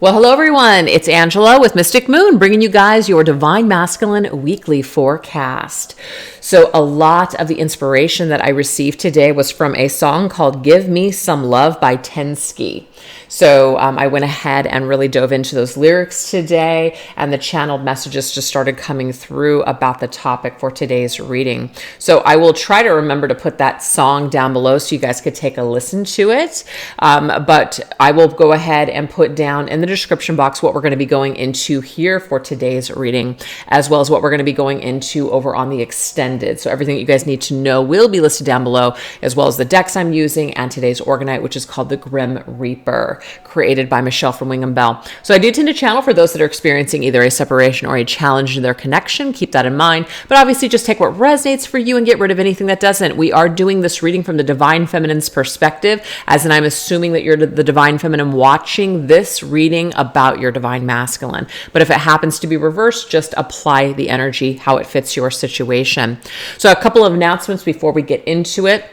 Well, hello everyone. It's Angela with Mystic Moon, bringing you guys your Divine Masculine weekly forecast. So a lot of the inspiration that I received today was from a song called Give Me Some Love by Tensky. So I went ahead and really dove into those lyrics today, and the channeled messages just started coming through about the topic for today's reading. So I will try to remember to put that song down below so you guys could take a listen to it. But I will go ahead and put down in the description box what we're going to be going into here for today's reading, as well as what we're going to be going into over on the extended. So everything that you guys need to know will be listed down below, as well as the decks I'm using and today's Organite, which is called the Grim Reaper, created by Michelle from Wing and Bell. So I do tend to channel for those that are experiencing either a separation or a challenge in their connection. Keep that in mind, but obviously just take what resonates for you and get rid of anything that doesn't. We are doing this reading from the Divine Feminine's perspective, as in I'm assuming that you're the Divine Feminine watching this reading about your Divine Masculine. But if it happens to be reversed, just apply the energy how it fits your situation. So a couple of announcements before we get into it.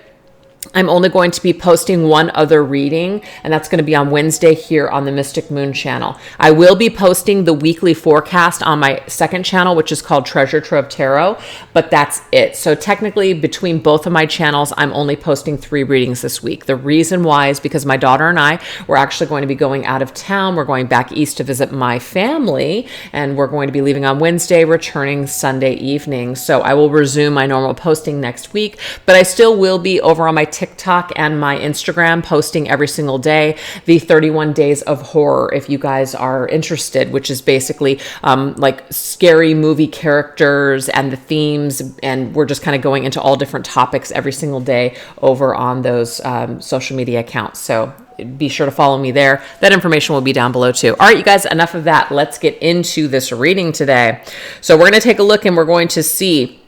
I'm only going to be posting one other reading, and that's going to be on Wednesday here on the Mystic Moon channel. I will be posting the weekly forecast on my second channel, which is called Treasure Trove Tarot, but that's it. So technically, between both of my channels, I'm only posting 3 readings this week. The reason why is because my daughter and I, we're actually going to be going out of town. We're going back east to visit my family, and we're going to be leaving on Wednesday, returning Sunday evening. So I will resume my normal posting next week, but I still will be over on my TikTok and my Instagram posting every single day the 31 Days of Horror, if you guys are interested, which is basically like scary movie characters and the themes, and we're just kind of going into all different topics every single day over on those social media accounts. So be sure to follow me there. That information will be down below too. All right, you guys, enough of that. Let's get into this reading today. So we're going to take a look and we're going to see,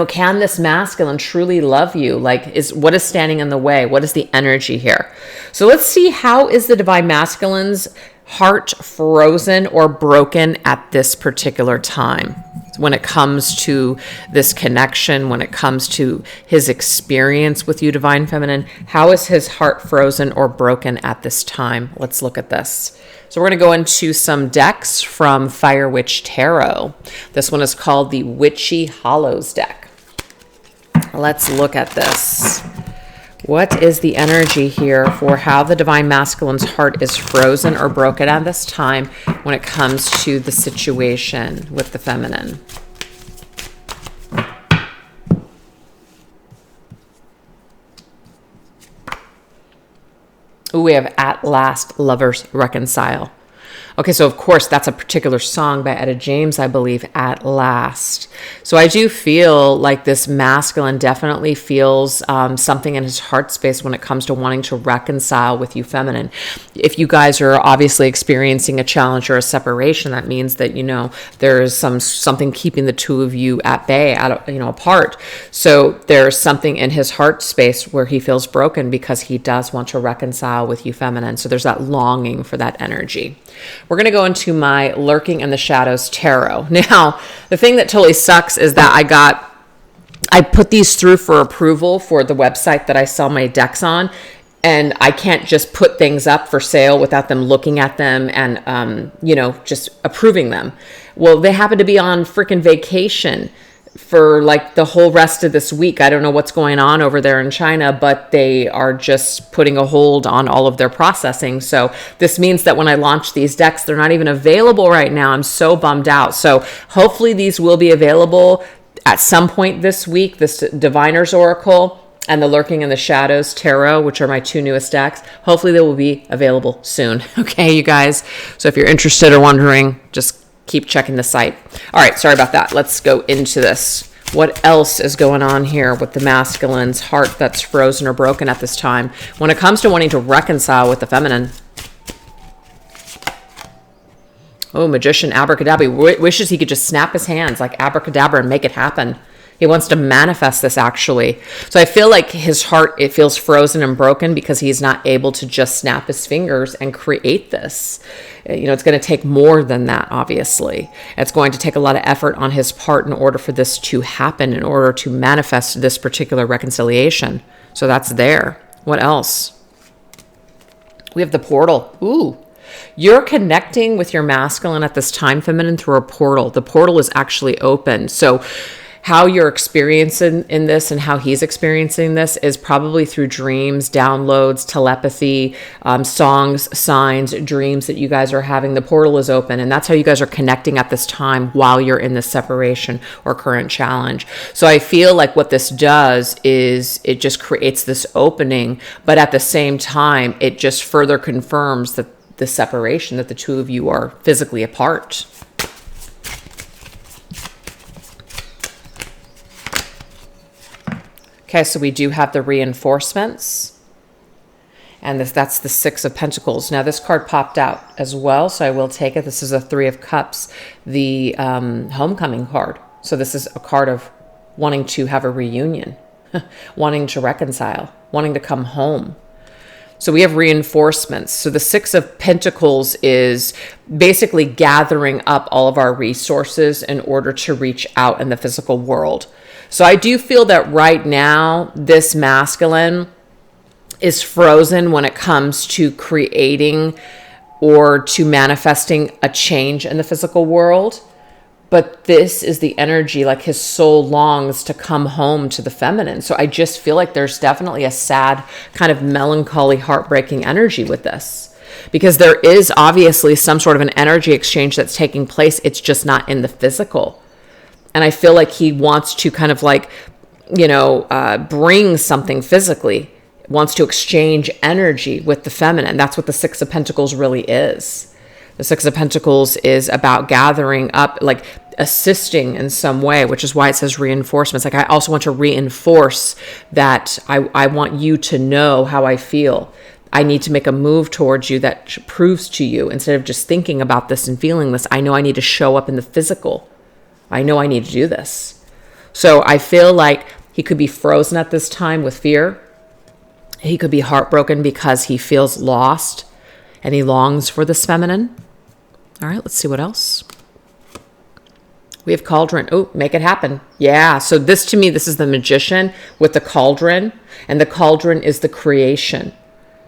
can this masculine truly love you? What is standing in the way? What is the energy here? So let's see, how is the Divine Masculine's heart frozen or broken at this particular time? When it comes to this connection, when it comes to his experience with you, Divine Feminine, how is his heart frozen or broken at this time? Let's look at this. So we're going to go into some decks from Fire Witch Tarot. This one is called the Witchy Hallows deck. Let's look at this. What is the energy here for how the Divine Masculine's heart is frozen or broken at this time when it comes to the situation with the feminine? Ooh, we have At Last Lovers Reconcile. Okay, so of course that's a particular song by Etta James, I believe, At Last. So I do feel like this masculine definitely feels something in his heart space when it comes to wanting to reconcile with you, feminine. If you guys are obviously experiencing a challenge or a separation, that means that, there is something keeping the two of you at bay, apart. So there's something in his heart space where he feels broken because he does want to reconcile with you, feminine. So there's that longing for that energy. We're going to go into my Lurking in the Shadows tarot. Now, the thing that totally sucks is that I put these through for approval for the website that I sell my decks on, and I can't just put things up for sale without them looking at them and, just approving them. Well, they happen to be on freaking vacation for like the whole rest of this week. I don't know what's going on over there in China, but they are just putting a hold on all of their processing. So this means that when I launch these decks, they're not even available right now. I'm so bummed out. So hopefully these will be available at some point this week. This Diviner's Oracle and the Lurking in the Shadows Tarot, which are my 2 newest decks. Hopefully they will be available soon. Okay, you guys. So if you're interested or wondering, just keep checking the site. All right, sorry about that. Let's go into this. What else is going on here with the masculine's heart that's frozen or broken at this time when it comes to wanting to reconcile with the feminine? Oh, Magician, Abracadabra. He wishes he could just snap his hands like abracadabra and make it happen. He wants to manifest this, actually. So I feel like his heart, it feels frozen and broken because he's not able to just snap his fingers and create this. It's going to take more than that, obviously. It's going to take a lot of effort on his part in order for this to happen, in order to manifest this particular reconciliation. So that's there. What else? We have the portal. Ooh. You're connecting with your masculine at this time, feminine, through a portal. The portal is actually open. So how you're experiencing in this and how he's experiencing this is probably through dreams, downloads, telepathy, songs, signs, dreams that you guys are having. The portal is open, and that's how you guys are connecting at this time while you're in this separation or current challenge. So I feel like what this does is it just creates this opening, but at the same time, it just further confirms that the separation, that the two of you are physically apart. Okay, so we do have the reinforcements, and that's the Six of Pentacles. Now this card popped out as well, so I will take it. This is a Three of Cups, the homecoming card. So this is a card of wanting to have a reunion, wanting to reconcile, wanting to come home. So we have reinforcements. So the Six of Pentacles is basically gathering up all of our resources in order to reach out in the physical world. So I do feel that right now, this masculine is frozen when it comes to creating or to manifesting a change in the physical world. But this is the energy, like his soul longs to come home to the feminine. So I just feel like there's definitely a sad, kind of melancholy, heartbreaking energy with this. Because there is obviously some sort of an energy exchange that's taking place. It's just not in the physical. And I feel like he wants to kind of like, bring something physically, wants to exchange energy with the feminine. That's what the Six of Pentacles really is. The Six of Pentacles is about gathering up, like assisting in some way, which is why it says reinforcements. Like I also want to reinforce that I want you to know how I feel. I need to make a move towards you that proves to you, instead of just thinking about this and feeling this, I know I need to show up in the physical. I know I need to do this. So I feel like he could be frozen at this time with fear. He could be heartbroken because he feels lost and he longs for this feminine. All right, let's see what else. We have Cauldron. Oh, make it happen. Yeah, so this to me, this is the Magician with the Cauldron. And the Cauldron is the creation.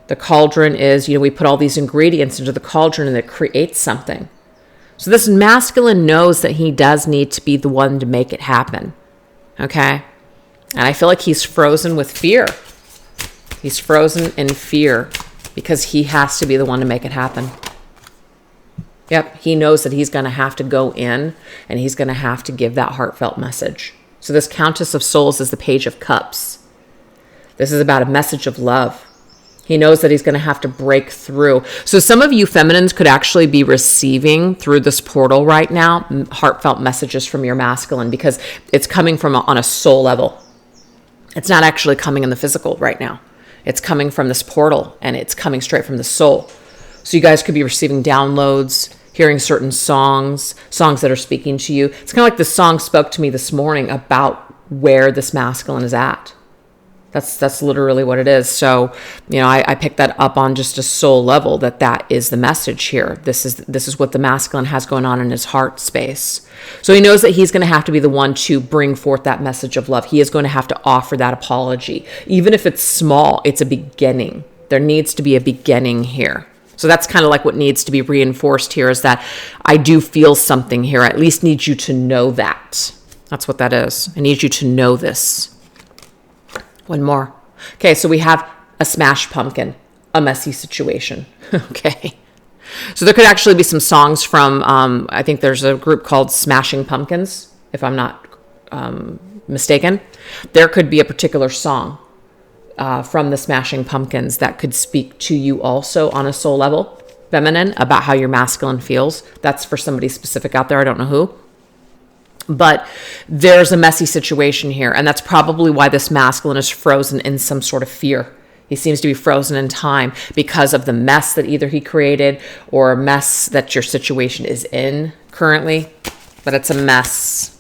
The Cauldron is, we put all these ingredients into the cauldron and it creates something. So this masculine knows that he does need to be the one to make it happen. Okay? And I feel like he's frozen with fear. He's frozen in fear because he has to be the one to make it happen. Yep, he knows that he's going to have to go in and he's going to have to give that heartfelt message. So this Countess of Souls is the Page of Cups. This is about a message of love. He knows that he's going to have to break through. So some of you feminines could actually be receiving through this portal right now heartfelt messages from your masculine, because it's coming from on a soul level. It's not actually coming in the physical right now. It's coming from this portal and it's coming straight from the soul. So you guys could be receiving downloads, hearing certain songs that are speaking to you. It's kind of like the song spoke to me this morning about where this masculine is at. That's literally what it is. So, I picked that up on just a soul level, that is the message here. This is what the masculine has going on in his heart space. So he knows that he's going to have to be the one to bring forth that message of love. He is going to have to offer that apology. Even if it's small, it's a beginning. There needs to be a beginning here. So that's kind of like what needs to be reinforced here, is that I do feel something here. I at least need you to know that. That's what that is. I need you to know this. One more. Okay, so we have a smashed pumpkin, a messy situation. Okay. So there could actually be some songs from, I think there's a group called Smashing Pumpkins, if I'm not mistaken. There could be a particular song from the Smashing Pumpkins that could speak to you also on a soul level, feminine, about how your masculine feels. That's for somebody specific out there. I don't know who. But there's a messy situation here, and that's probably why this masculine is frozen in some sort of fear. He seems to be frozen in time because of the mess that either he created or a mess that your situation is in currently, but it's a mess.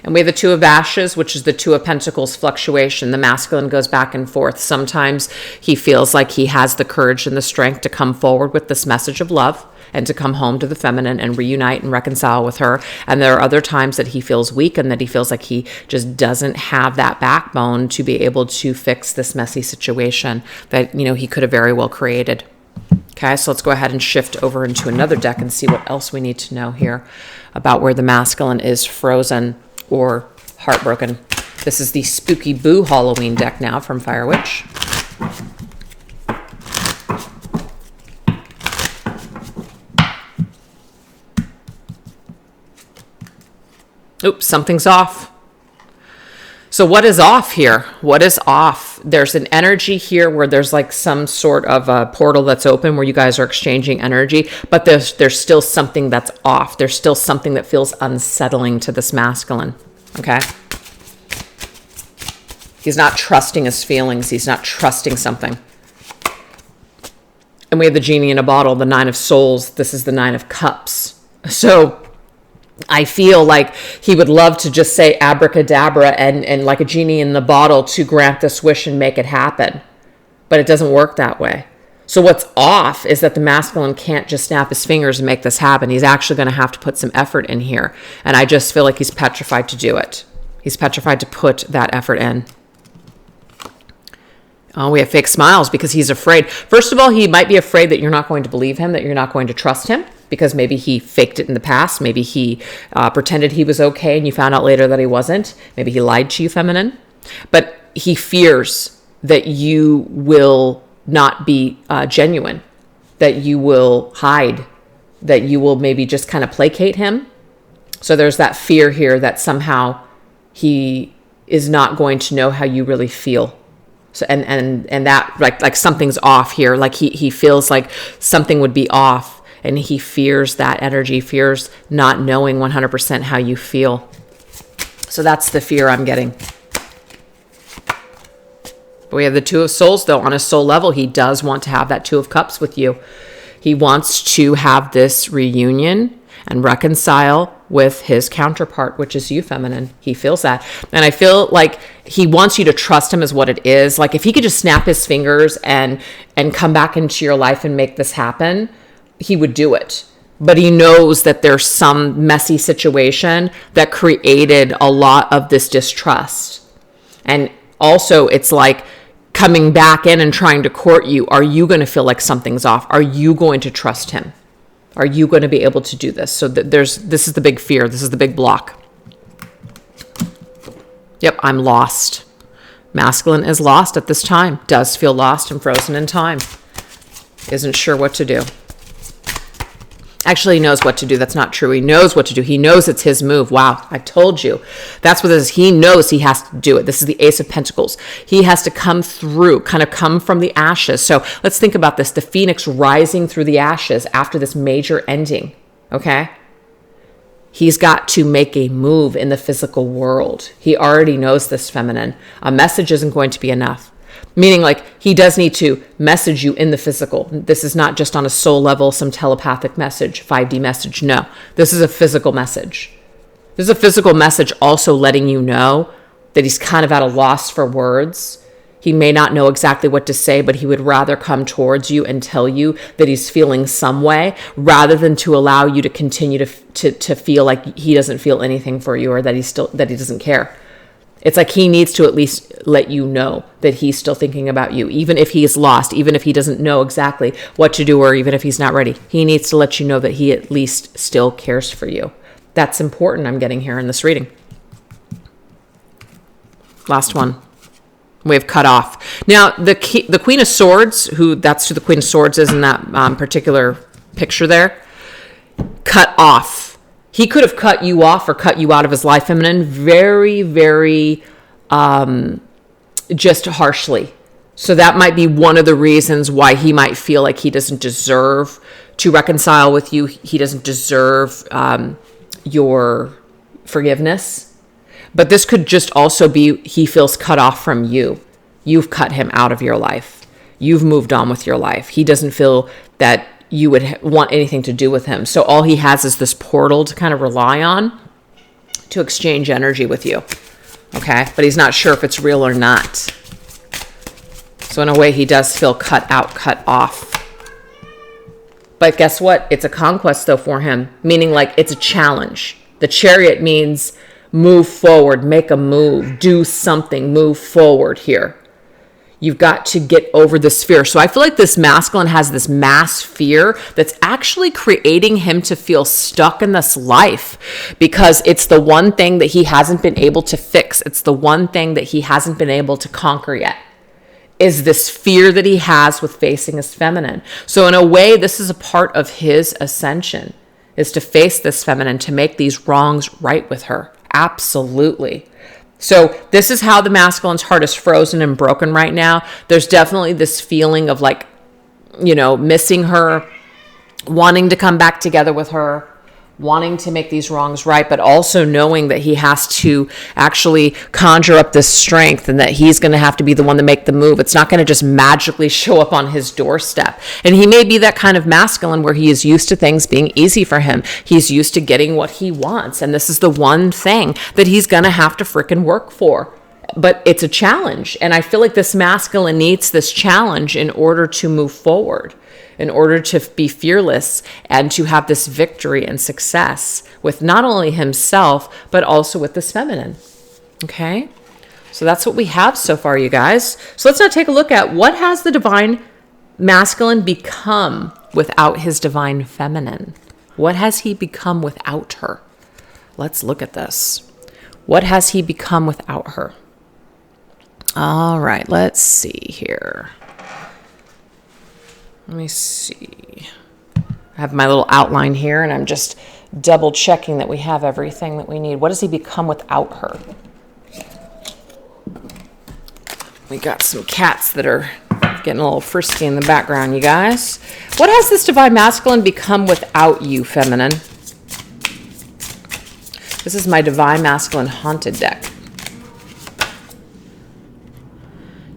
And we have the Two of Ashes, which is the Two of Pentacles fluctuation. The masculine goes back and forth. Sometimes he feels like he has the courage and the strength to come forward with this message of love and to come home to the feminine and reunite and reconcile with her. And there are other times that he feels weak and that he feels like he just doesn't have that backbone to be able to fix this messy situation that, he could have very well created. Okay, so let's go ahead and shift over into another deck and see what else we need to know here about where the masculine is frozen or heartbroken. This is the Spooky Boo Halloween deck now from Fire Witch. Oops, something's off. So what is off here? What is off? There's an energy here where there's like some sort of a portal that's open where you guys are exchanging energy, but there's still something that's off. There's still something that feels unsettling to this masculine, okay? He's not trusting his feelings. He's not trusting something. And we have the genie in a bottle, the Nine of Souls. This is the Nine of Cups. So I feel like he would love to just say abracadabra and like a genie in the bottle to grant this wish and make it happen. But it doesn't work that way. So what's off is that the masculine can't just snap his fingers and make this happen. He's actually going to have to put some effort in here. And I just feel like he's petrified to do it. He's petrified to put that effort in. Oh, we have fake smiles because he's afraid. First of all, he might be afraid that you're not going to believe him, that you're not going to trust him, because maybe he faked it in the past. Maybe he pretended he was okay and you found out later that he wasn't. Maybe he lied to you, feminine. But he fears that you will not be genuine, that you will hide, that you will maybe just kind of placate him. So there's that fear here that somehow he is not going to know how you really feel. So and that like something's off here. Like he feels like something would be off, and he fears that energy, fears not knowing 100% how you feel. So that's the fear I'm getting. But we have the Two of Souls, though. On a soul level, he does want to have that Two of Cups with you. He wants to have this reunion and reconcile with his counterpart, which is you, feminine. He feels that. And I feel like he wants you to trust him as what it is. Like if he could just snap his fingers and come back into your life and make this happen, he would do it. But he knows that there's some messy situation that created a lot of this distrust. And also it's like coming back in and trying to court you. Are you going to feel like something's off? Are you going to trust him? Are you going to be able to do this? So this is the big fear. This is the big block. Yep, I'm lost. Masculine is lost at this time. Does feel lost and frozen in time. Isn't sure what to do. Actually, he knows what to do. That's not true. He knows what to do. He knows it's his move. Wow, I told you. That's what this is. He knows he has to do it. This is the Ace of Pentacles. He has to come through, kind of come from the ashes. So let's think about this. The phoenix rising through the ashes after this major ending, okay? He's got to make a move in the physical world. He already knows this, feminine. A message isn't going to be enough. Meaning like he does need to message you in the physical. This is not just on a soul level, some telepathic message, 5D message. No, this is a physical message. This is a physical message also letting you know that he's kind of at a loss for words. He may not know exactly what to say, but he would rather come towards you and tell you that he's feeling some way rather than to allow you to continue to feel like he doesn't feel anything for you or that he doesn't care. It's like he needs to at least let you know that he's still thinking about you, even if he is lost, even if he doesn't know exactly what to do, or even if he's not ready. He needs to let you know that he at least still cares for you. That's important, I'm getting here in this reading. Last one. We have cut off. Now, the Queen of Swords, that's who the Queen of Swords is in that particular picture there, cut off. He could have cut you off or cut you out of his life, feminine, very, very just harshly. So that might be one of the reasons why he might feel like he doesn't deserve to reconcile with you. He doesn't deserve your forgiveness. But this could just also be he feels cut off from you. You've cut him out of your life. You've moved on with your life. He doesn't feel that you would want anything to do with him. So all he has is this portal to kind of rely on to exchange energy with you. Okay? But he's not sure if it's real or not. So in a way, he does feel cut out, cut off. But guess what? It's a conquest, though, for him. Meaning, like, it's a challenge. The Chariot means move forward, make a move, do something, move forward here. You've got to get over this fear. So I feel like this masculine has this mass fear that's actually creating him to feel stuck in this life because it's the one thing that he hasn't been able to fix. It's the one thing that he hasn't been able to conquer yet, is this fear that he has with facing his feminine. So in a way, this is a part of his ascension, is to face this feminine, to make these wrongs right with her. Absolutely. So this is how the masculine's heart is frozen and broken right now. There's definitely this feeling of like, missing her, wanting to come back together with her, wanting to make these wrongs right, but also knowing that he has to actually conjure up this strength and that he's going to have to be the one to make the move. It's not going to just magically show up on his doorstep. And he may be that kind of masculine where he is used to things being easy for him. He's used to getting what he wants. And this is the one thing that he's going to have to frickin' work for. But it's a challenge. And I feel like this masculine needs this challenge in order to move forward, in order to be fearless and to have this victory and success with not only himself, but also with this feminine. Okay? So that's what we have so far, you guys. So let's now take a look at what has the divine masculine become without his divine feminine. What has he become without her? Let's look at this. What has he become without her? All right, let's see here. Let me see. I have my little outline here, and I'm just double checking that we have everything that we need. What does he become without her? We got some cats that are getting a little frisky in the background, you guys. What has this divine masculine become without you, feminine? This is my divine masculine haunted deck.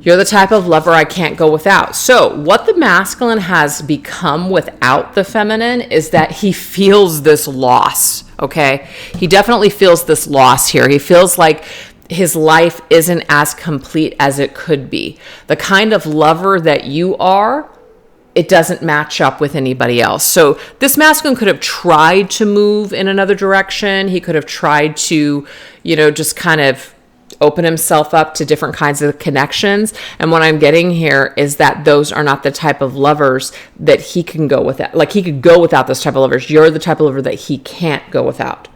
You're the type of lover I can't go without. So what the masculine has become without the feminine is that he feels this loss, okay? He definitely feels this loss here. He feels like his life isn't as complete as it could be. The kind of lover that you are, it doesn't match up with anybody else. So this masculine could have tried to move in another direction. He could have tried to, just kind of open himself up to different kinds of connections. And what I'm getting here is that those are not the type of lovers that he can go without. Like, he could go without this type of lovers. You're the type of lover that he can't go without.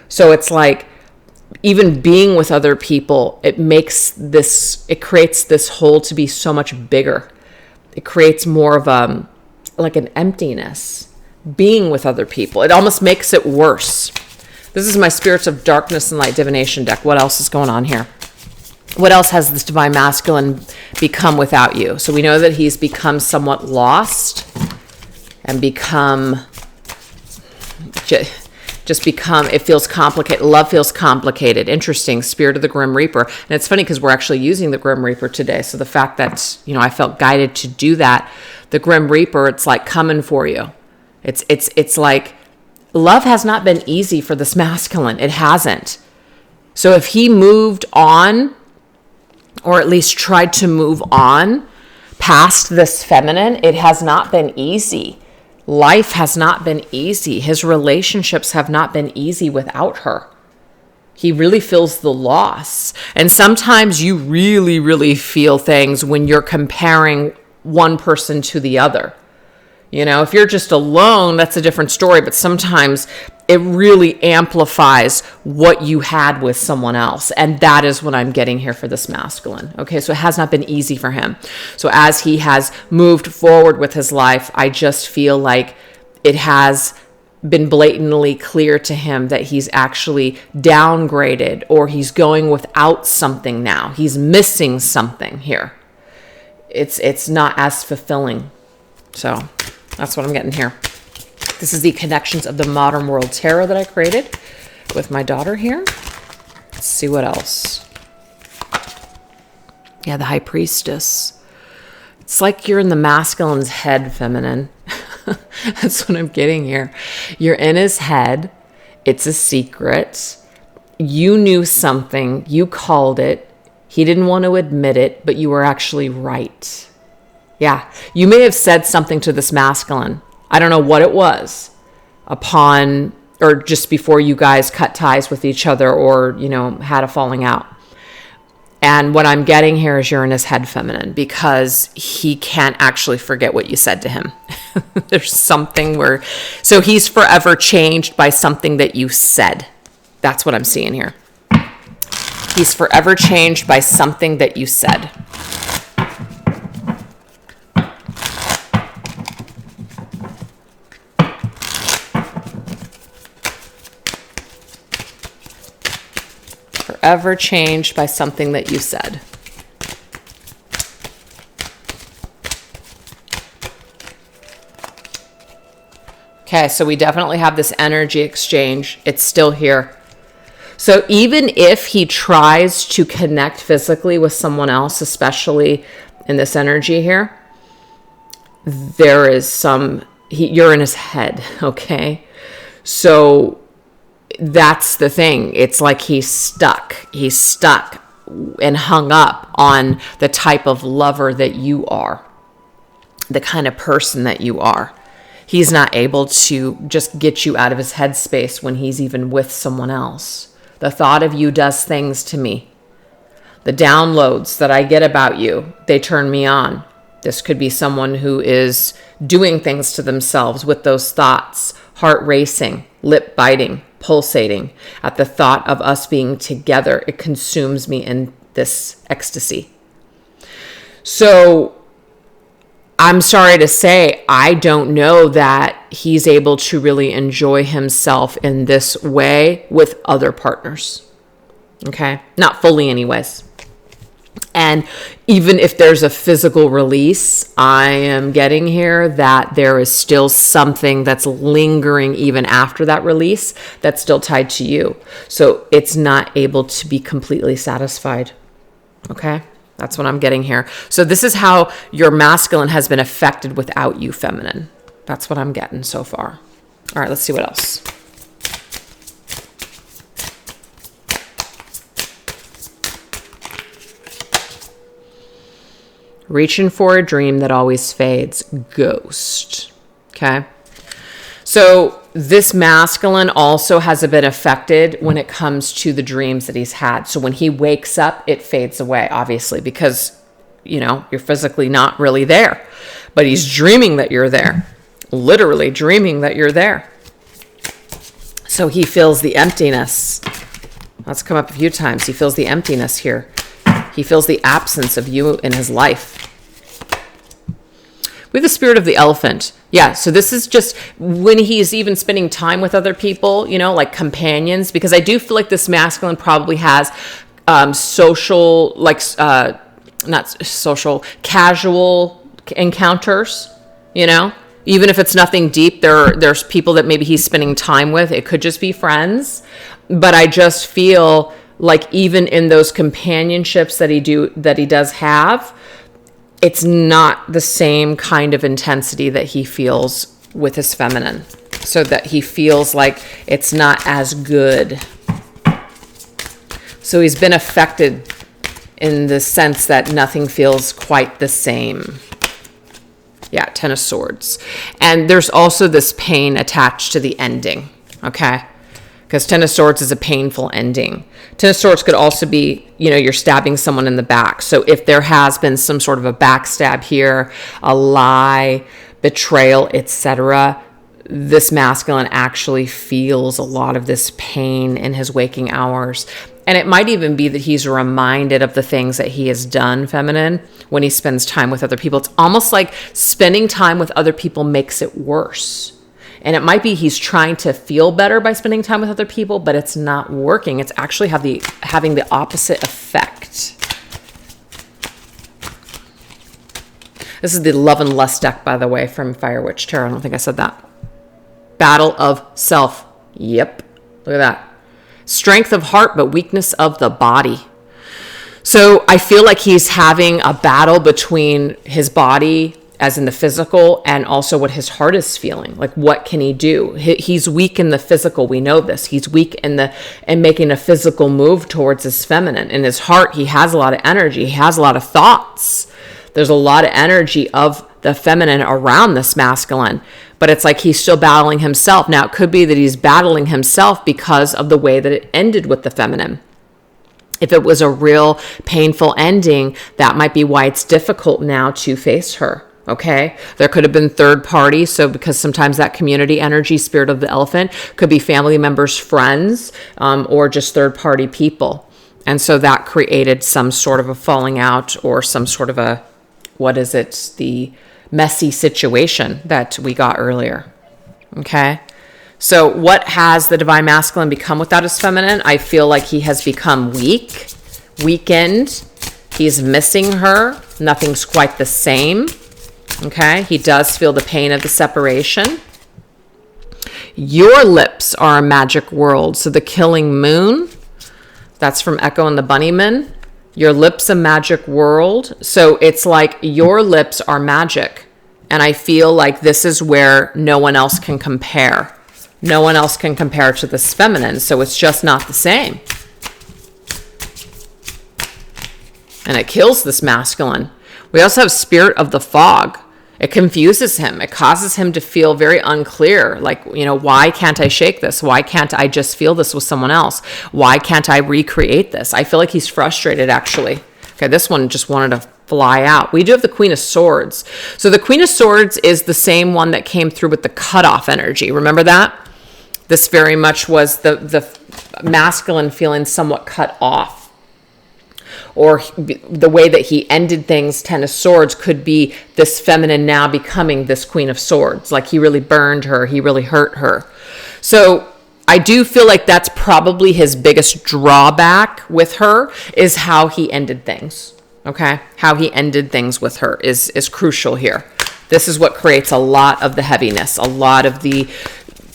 So it's like, even being with other people, it creates this hole to be so much bigger. It creates more of like an emptiness being with other people. It almost makes it worse. This is my Spirits of Darkness and Light Divination deck. What else is going on here? What else has this divine masculine become without you? So we know that he's become somewhat lost and become, it feels complicated. Love feels complicated. Interesting. Spirit of the Grim Reaper. And it's funny because we're actually using the Grim Reaper today. So the fact that, I felt guided to do that, the Grim Reaper, it's like coming for you. It's like, love has not been easy for this masculine. It hasn't. So if he moved on, or at least tried to move on past this feminine, it has not been easy. Life has not been easy. His relationships have not been easy without her. He really feels the loss. And sometimes you really, really feel things when you're comparing one person to the other. If you're just alone, that's a different story. But sometimes it really amplifies what you had with someone else. And that is what I'm getting here for this masculine. Okay, so it has not been easy for him. So as he has moved forward with his life, I just feel like it has been blatantly clear to him that he's actually downgraded, or he's going without something now. He's missing something here. It's not as fulfilling. So that's what I'm getting here. This is the Connections of the Modern World Tarot that I created with my daughter here. Let's see what else. Yeah, the High Priestess. It's like you're in the masculine's head, feminine. That's what I'm getting here. You're in his head. It's a secret. you knew something, you called it, he didn't want to admit it, but you were actually right. Yeah, you may have said something to this masculine. I don't know what it was upon or just before you guys cut ties with each other or, had a falling out. And what I'm getting here is you're in his head, feminine, because he can't actually forget what you said to him. There's something so he's forever changed by something that you said. That's what I'm seeing here. He's forever changed by something that you said. Forever changed by something that you said. Okay, so we definitely have this energy exchange. It's still here. So even if he tries to connect physically with someone else, especially in this energy here, there is you're in his head, okay? So that's the thing. It's like he's stuck and hung up on the type of lover that you are, the kind of person that you are. He's not able to just get you out of his headspace when he's even with someone else. The thought of you does things to me. The downloads that I get about you, they turn me on. This could be someone who is doing things to themselves with those thoughts, heart racing, lip biting, pulsating. At the thought of us being together, it consumes me in this ecstasy. So I'm sorry to say, I don't know that he's able to really enjoy himself in this way with other partners. Okay? Not fully anyways. And even if there's a physical release, I am getting here that there is still something that's lingering even after that release that's still tied to you. So it's not able to be completely satisfied. Okay? That's what I'm getting here. So this is how your masculine has been affected without you, feminine. That's what I'm getting so far. All right, let's see what else. Reaching for a dream that always fades. Ghost. Okay. So this masculine also has been affected when it comes to the dreams that he's had. So when he wakes up, it fades away, obviously, because, you're physically not really there. But he's dreaming that you're there. Literally dreaming that you're there. So he feels the emptiness. That's come up a few times. He feels the emptiness here. He feels the absence of you in his life. We have the spirit of the elephant. Yeah, so this is just when he's even spending time with other people, like companions, because I do feel like this masculine probably has social, not social, casual encounters, Even if it's nothing deep, there's people that maybe he's spending time with. It could just be friends. But I just feel like even in those companionships that he does have, it's not the same kind of intensity that he feels with his feminine. So that he feels like it's not as good. So he's been affected in the sense that nothing feels quite the same. Yeah, Ten of Swords. And there's also this pain attached to the ending, okay? Because Ten of Swords is a painful ending. Ten of Swords could also be, you're stabbing someone in the back. So if there has been some sort of a backstab here, a lie, betrayal, etc., this masculine actually feels a lot of this pain in his waking hours. And it might even be that he's reminded of the things that he has done, feminine, when he spends time with other people. It's almost like spending time with other people makes it worse. And it might be he's trying to feel better by spending time with other people, but it's not working. It's actually having the opposite effect. This is the Love and Lust deck, by the way, from Fire Witch Tarot. I don't think I said that. Battle of self. Yep. Look at that. Strength of heart, but weakness of the body. So I feel like he's having a battle between his body as in the physical, and also what his heart is feeling. Like, what can he do? He's weak in the physical. We know this. He's weak in making a physical move towards his feminine. In his heart, he has a lot of energy. He has a lot of thoughts. There's a lot of energy of the feminine around this masculine, but it's like he's still battling himself. Now, it could be that he's battling himself because of the way that it ended with the feminine. If it was a real painful ending, that might be why it's difficult now to face her. Okay. There could have been third party. So because sometimes that community energy, spirit of the elephant, could be family members, friends, or just third party people. And so that created some sort of a falling out or some sort of a, the messy situation that we got earlier. Okay. So what has the divine masculine become without his feminine? I feel like he has become weak, weakened. He's missing her. Nothing's quite the same. Okay. He does feel the pain of the separation. Your lips are a magic world. So the killing moon, that's from Echo and the Bunnymen. Your lips a magic world. So it's like your lips are magic. And I feel like this is where no one else can compare. No one else can compare to this feminine. So it's just not the same. And it kills this masculine. We also have spirit of the fog. It confuses him. It causes him to feel very unclear. Like, why can't I shake this? Why can't I just feel this with someone else? Why can't I recreate this? I feel like he's frustrated, actually. Okay, this one just wanted to fly out. We do have the Queen of Swords. So the Queen of Swords is the same one that came through with the cutoff energy. Remember that? This very much was the masculine feeling somewhat cut off. Or the way that he ended things, Ten of Swords, could be this feminine now becoming this Queen of Swords. Like he really burned her. He really hurt her. So I do feel like that's probably his biggest drawback with her, is how he ended things. Okay? How he ended things with her is crucial here. This is what creates a lot of the heaviness, a lot of the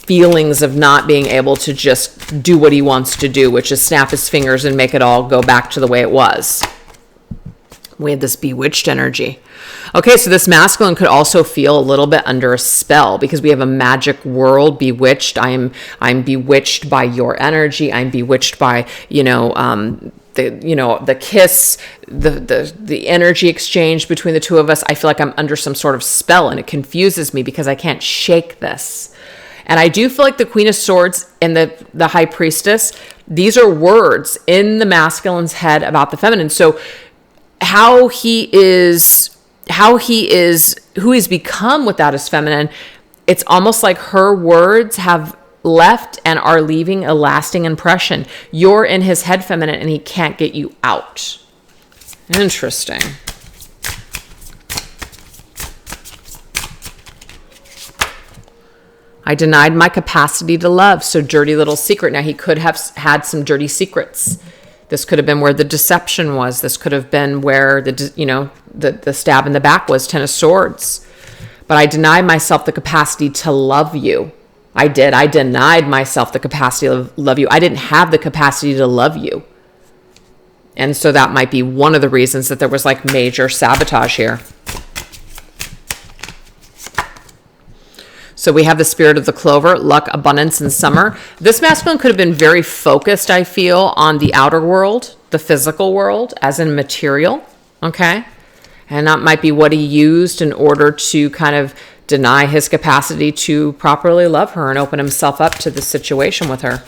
feelings of not being able to just do what he wants to do, which is snap his fingers and make it all go back to the way it was. We had this bewitched energy. Okay, so this masculine could also feel a little bit under a spell because we have a magic world, bewitched. I'm bewitched by your energy. I'm bewitched by, the kiss, the energy exchange between the two of us. I feel like I'm under some sort of spell, and it confuses me because I can't shake this. And I do feel like the Queen of Swords and the High Priestess, these are words in the masculine's head about the feminine. So who he's become without his feminine, it's almost like her words have left and are leaving a lasting impression. You're in his head feminine and he can't get you out. Interesting. I denied my capacity to love. So dirty little secret. Now he could have had some dirty secrets. This could have been where the deception was. This could have been where the stab in the back was, Ten of Swords. But I denied myself the capacity to love you. I did. I denied myself the capacity to love you. I didn't have the capacity to love you. And so that might be one of the reasons that there was like major sabotage here. So we have the spirit of the clover, luck, abundance, and summer. This masculine could have been very focused, I feel, on the outer world, the physical world, as in material, okay? And that might be what he used in order to kind of deny his capacity to properly love her and open himself up to the situation with her.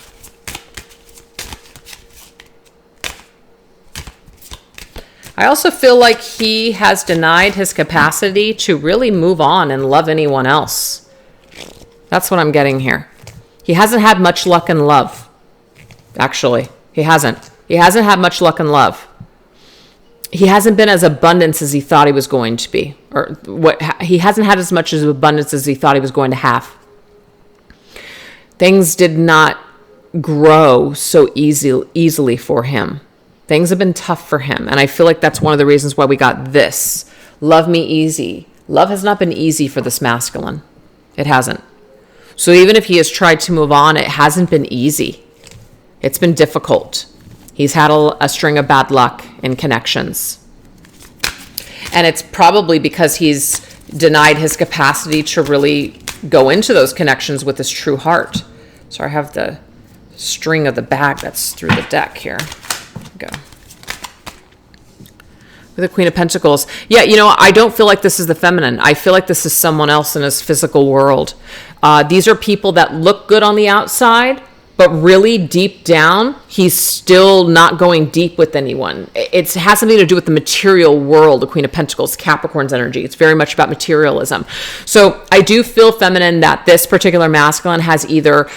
I also feel like he has denied his capacity to really move on and love anyone else. That's what I'm getting here. He hasn't had much luck in love. Actually, he hasn't. He hasn't had much luck in love. He hasn't been as abundant as he thought he was going to be. He hasn't had as much abundance as he thought he was going to have. Things did not grow so easily for him. Things have been tough for him. And I feel like that's one of the reasons why we got this. Love me easy. Love has not been easy for this masculine. It hasn't. So even if he has tried to move on, it hasn't been easy. It's been difficult. He's had a string of bad luck in connections. And it's probably because he's denied his capacity to really go into those connections with his true heart. So I have the string of the bag that's through the deck here. Go. With the Queen of Pentacles. Yeah, I don't feel like this is the feminine. I feel like this is someone else in his physical world. These are people that look good on the outside, but really deep down, he's still not going deep with anyone. It has something to do with the material world, the Queen of Pentacles, Capricorn's energy. It's very much about materialism. So I do feel, feminine, that this particular masculine has either,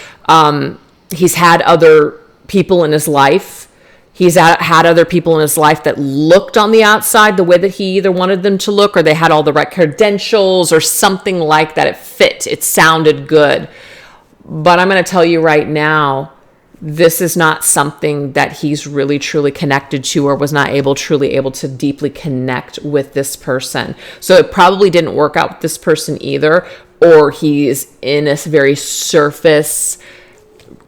he's had other people in his life. He's had other people in his life that looked on the outside the way that he either wanted them to look, or they had all the right credentials or something like that. It fit. It sounded good. But I'm going to tell you right now, this is not something that he's really truly connected to, or was not truly able to deeply connect with this person. So it probably didn't work out with this person either, or he's in a very surface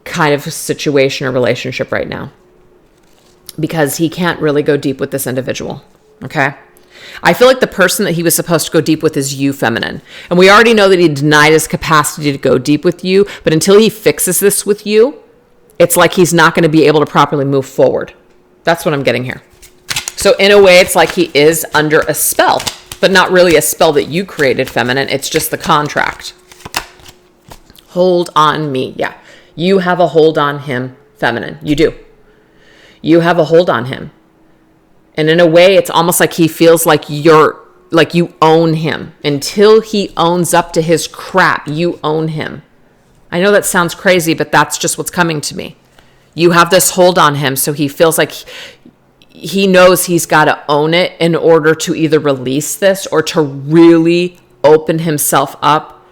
kind of situation or relationship right now, because he can't really go deep with this individual. Okay. I feel like the person that he was supposed to go deep with is you, feminine. And we already know that he denied his capacity to go deep with you, but until he fixes this with you, it's like he's not going to be able to properly move forward. That's what I'm getting here. So in a way, it's like he is under a spell, but not really a spell that you created, feminine. It's just the contract. Hold on me. Yeah. You have a hold on him, feminine. You do. You have a hold on him. And in a way, it's almost like he feels like you own him. Until he owns up to his crap, you own him. I know that sounds crazy, but that's just what's coming to me. You have this hold on him, so he feels like he knows he's got to own it in order to either release this or to really open himself up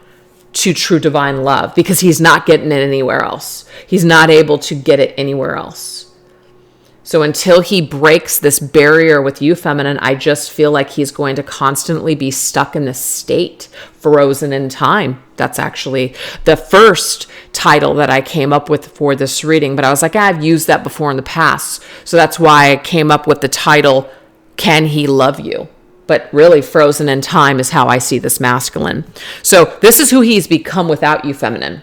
to true divine love, because he's not getting it anywhere else. He's not able to get it anywhere else. So until he breaks this barrier with you, feminine, I just feel like he's going to constantly be stuck in this state, frozen in time. That's actually the first title that I came up with for this reading, but I was like, I've used that before in the past. So that's why I came up with the title, Can He Love You? But really, frozen in time is how I see this masculine. So this is who he's become without you, feminine.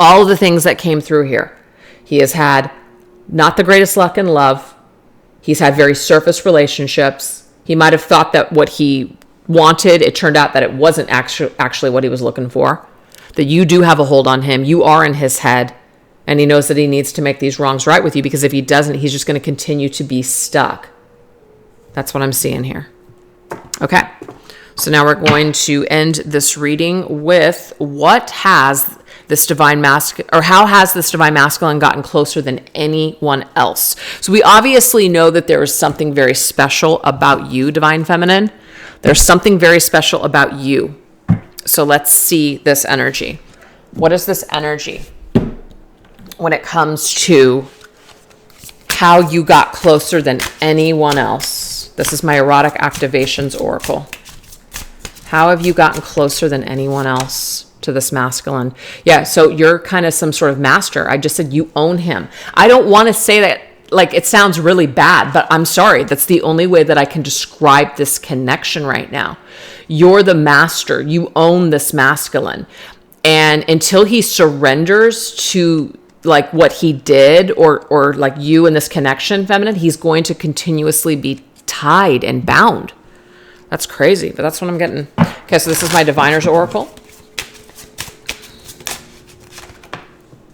All of the things that came through here. He has had not the greatest luck in love. He's had very surface relationships. He might have thought that what he wanted, it turned out that it wasn't actually what he was looking for. That you do have a hold on him. You are in his head. And he knows that he needs to make these wrongs right with you, because if he doesn't, he's just going to continue to be stuck. That's what I'm seeing here. Okay. So now we're going to end this reading with what has this divine masculine, or how has this divine masculine gotten closer than anyone else? So we obviously know that there is something very special about you, divine feminine. There's something very special about you. So let's see this energy. What is this energy when it comes to how you got closer than anyone else? This is my erotic activations oracle. How have you gotten closer than anyone else to this masculine? Yeah, so you're kind of some sort of master. I just said you own him. I don't want to say that like it sounds really bad, but I'm sorry. That's the only way that I can describe this connection right now. You're the master. You own this masculine. And until he surrenders to like what he did, or like you in this connection, feminine, he's going to continuously be tied and bound. That's crazy, but that's what I'm getting. Okay, so this is my Diviner's Oracle.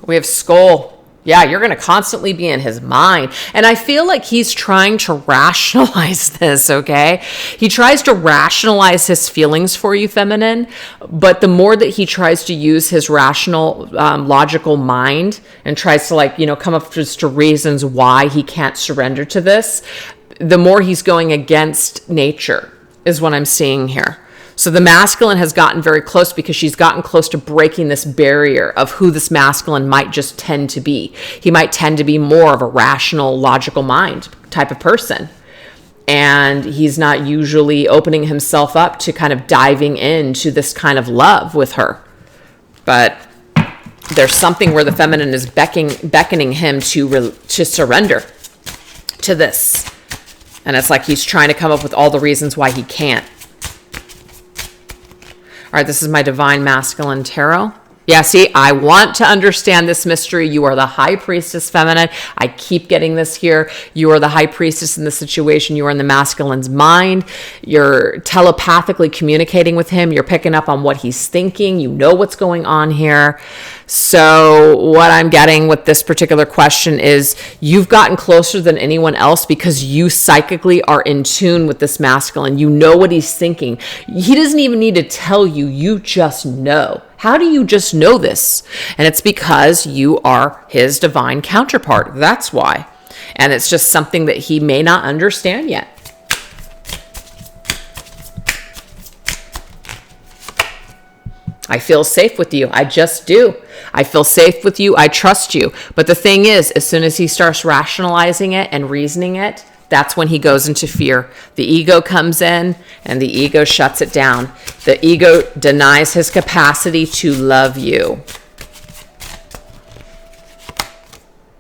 We have Skull. Yeah, you're going to constantly be in his mind. And I feel like he's trying to rationalize this, okay? He tries to rationalize his feelings for you, feminine. But the more that he tries to use his rational, logical mind and tries to come up just to reasons why he can't surrender to this, the more he's going against nature is what I'm seeing here. So the masculine has gotten very close because she's gotten close to breaking this barrier of who this masculine might just tend to be. He might tend to be more of a rational, logical mind type of person. And he's not usually opening himself up to kind of diving into this kind of love with her. But there's something where the feminine is beckoning him to surrender to this. And it's like he's trying to come up with all the reasons why he can't. right, this is my Divine Masculine Tarot. Yeah, see, I want to understand this mystery. You are the High Priestess feminine. I keep getting this here. You are the High Priestess in this situation. You are in the masculine's mind. You're telepathically communicating with him. You're picking up on what he's thinking. You know what's going on here. So what I'm getting with this particular question is you've gotten closer than anyone else because you psychically are in tune with this masculine. You know what he's thinking. He doesn't even need to tell you. You just know. How do you just know this? And it's because you are his divine counterpart. That's why. And it's just something that he may not understand yet. I feel safe with you. I just do. I feel safe with you. I trust you. But the thing is, as soon as he starts rationalizing it and reasoning it, that's when he goes into fear. The ego comes in and the ego shuts it down. The ego denies his capacity to love you.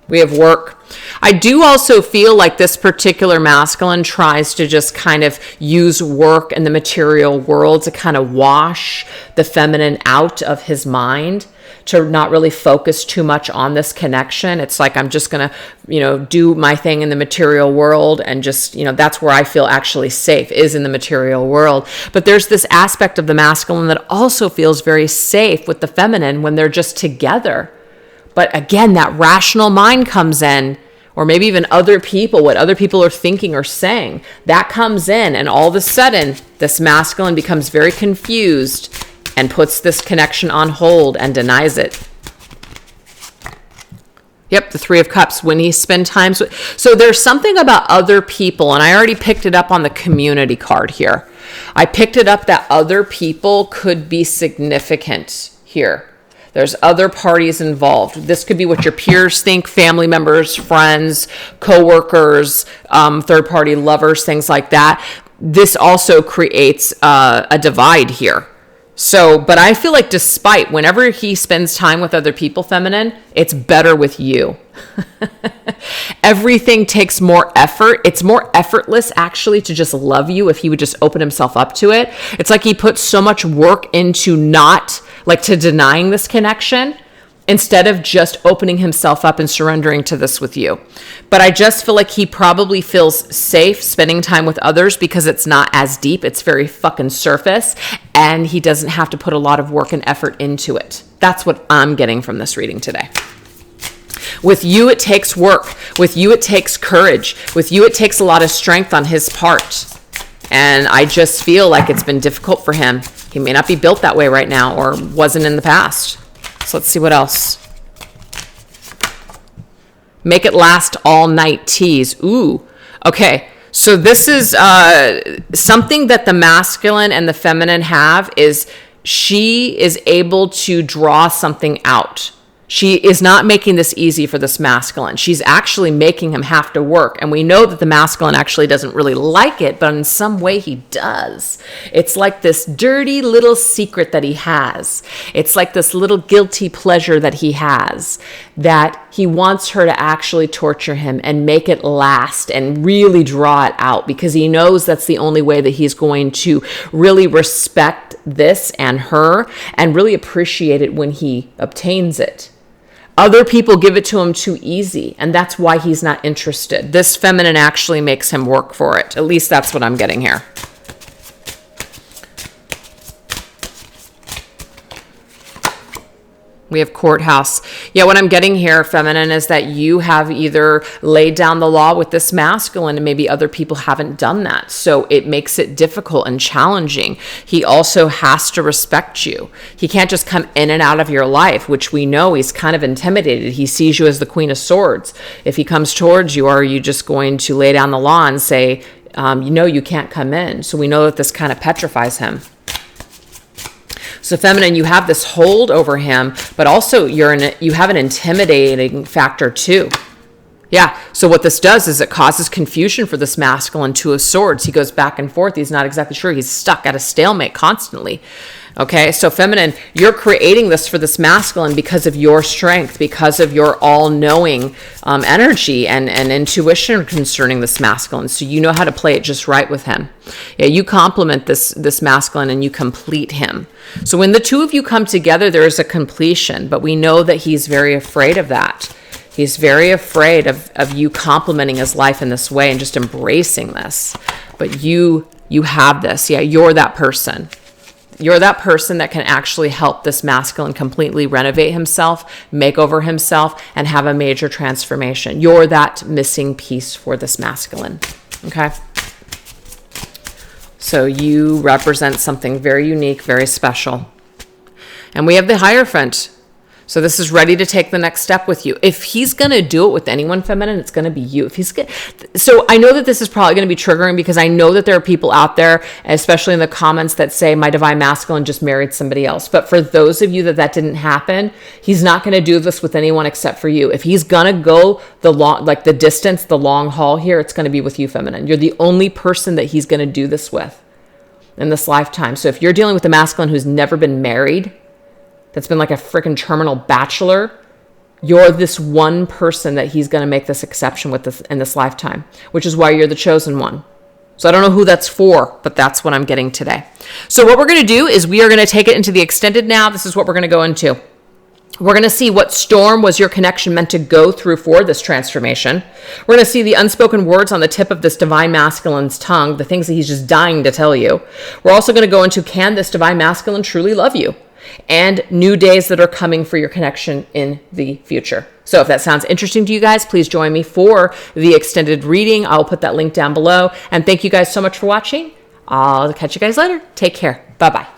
We have work. I do also feel like this particular masculine tries to just kind of use work in the material world to kind of wash the feminine out of his mind, to not really focus too much on this connection. It's like, I'm just going to, do my thing in the material world and just, that's where I feel actually safe, is in the material world. But there's this aspect of the masculine that also feels very safe with the feminine when they're just together. But again, that rational mind comes in, or maybe even other people, what other people are thinking or saying, that comes in, and all of a sudden, this masculine becomes very confused and puts this connection on hold and denies it. Yep, the Three of Cups, when he spends time with... So there's something about other people, and I already picked it up on the community card here. I picked it up that other people could be significant here. There's other parties involved. This could be what your peers think, family members, friends, coworkers, third-party lovers, things like that. This also creates a divide here. So, but I feel like despite, whenever he spends time with other people, feminine, it's better with you. Everything takes more effort. It's more effortless actually to just love you if he would just open himself up to it. It's like he puts so much work into to denying this connection instead of just opening himself up and surrendering to this with you. But I just feel like he probably feels safe spending time with others because it's not as deep. It's very fucking surface, and he doesn't have to put a lot of work and effort into it. That's what I'm getting from this reading today. With you, it takes work. With you, it takes courage. With you, it takes a lot of strength on his part. And I just feel like it's been difficult for him. He may not be built that way right now, or wasn't in the past. So let's see what else. Make it last all night tease. Ooh, okay. So this is something that the masculine and the feminine have, is she is able to draw something out. She is not making this easy for this masculine. She's actually making him have to work. And we know that the masculine actually doesn't really like it, but in some way he does. It's like this dirty little secret that he has. It's like this little guilty pleasure that he has, that he wants her to actually torture him and make it last and really draw it out, because he knows that's the only way that he's going to really respect this and her and really appreciate it when he obtains it. Other people give it to him too easy, and that's why he's not interested. This feminine actually makes him work for it. At least that's what I'm getting here. We have courthouse. Yeah, what I'm getting here, feminine, is that you have either laid down the law with this masculine, and maybe other people haven't done that. So it makes it difficult and challenging. He also has to respect you. He can't just come in and out of your life, which we know he's kind of intimidated. He sees you as the Queen of Swords. If he comes towards you, are you just going to lay down the law and say, you can't come in? So we know that this kind of petrifies him. So feminine, you have this hold over him, but also you have an intimidating factor too. Yeah, so what this does is it causes confusion for this masculine Two of Swords. He goes back and forth. He's not exactly sure. He's stuck at a stalemate constantly. Okay, so feminine, you're creating this for this masculine because of your strength, because of your all-knowing energy and intuition concerning this masculine. So you know how to play it just right with him. Yeah, you complement this masculine and you complete him. So when the two of you come together, there is a completion, but we know that he's very afraid of that. He's very afraid of you complementing his life in this way and just embracing this. But you have this. Yeah, you're that person. You're that person that can actually help this masculine completely renovate himself, make over himself, and have a major transformation. You're that missing piece for this masculine. Okay? So you represent something very unique, very special. And we have the Hierophant. So this is ready to take the next step with you. If he's going to do it with anyone feminine, it's going to be you. So I know that this is probably going to be triggering because I know that there are people out there, especially in the comments, that say my divine masculine just married somebody else. But for those of you that didn't happen, he's not going to do this with anyone except for you. If he's going to go the long haul here, it's going to be with you, feminine. You're the only person that he's going to do this with in this lifetime. So if you're dealing with a masculine who's never been married, that's been like a freaking terminal bachelor, you're this one person that he's going to make this exception with this in this lifetime, which is why you're the chosen one. So I don't know who that's for, but that's what I'm getting today. So what we're going to do is we are going to take it into the extended now. This is what we're going to go into. We're going to see what storm was your connection meant to go through for this transformation. We're going to see the unspoken words on the tip of this divine masculine's tongue, the things that he's just dying to tell you. We're also going to go into, can this divine masculine truly love you? And new days that are coming for your connection in the future. So if that sounds interesting to you guys, please join me for the extended reading. I'll put that link down below. And thank you guys so much for watching. I'll catch you guys later. Take care. Bye-bye.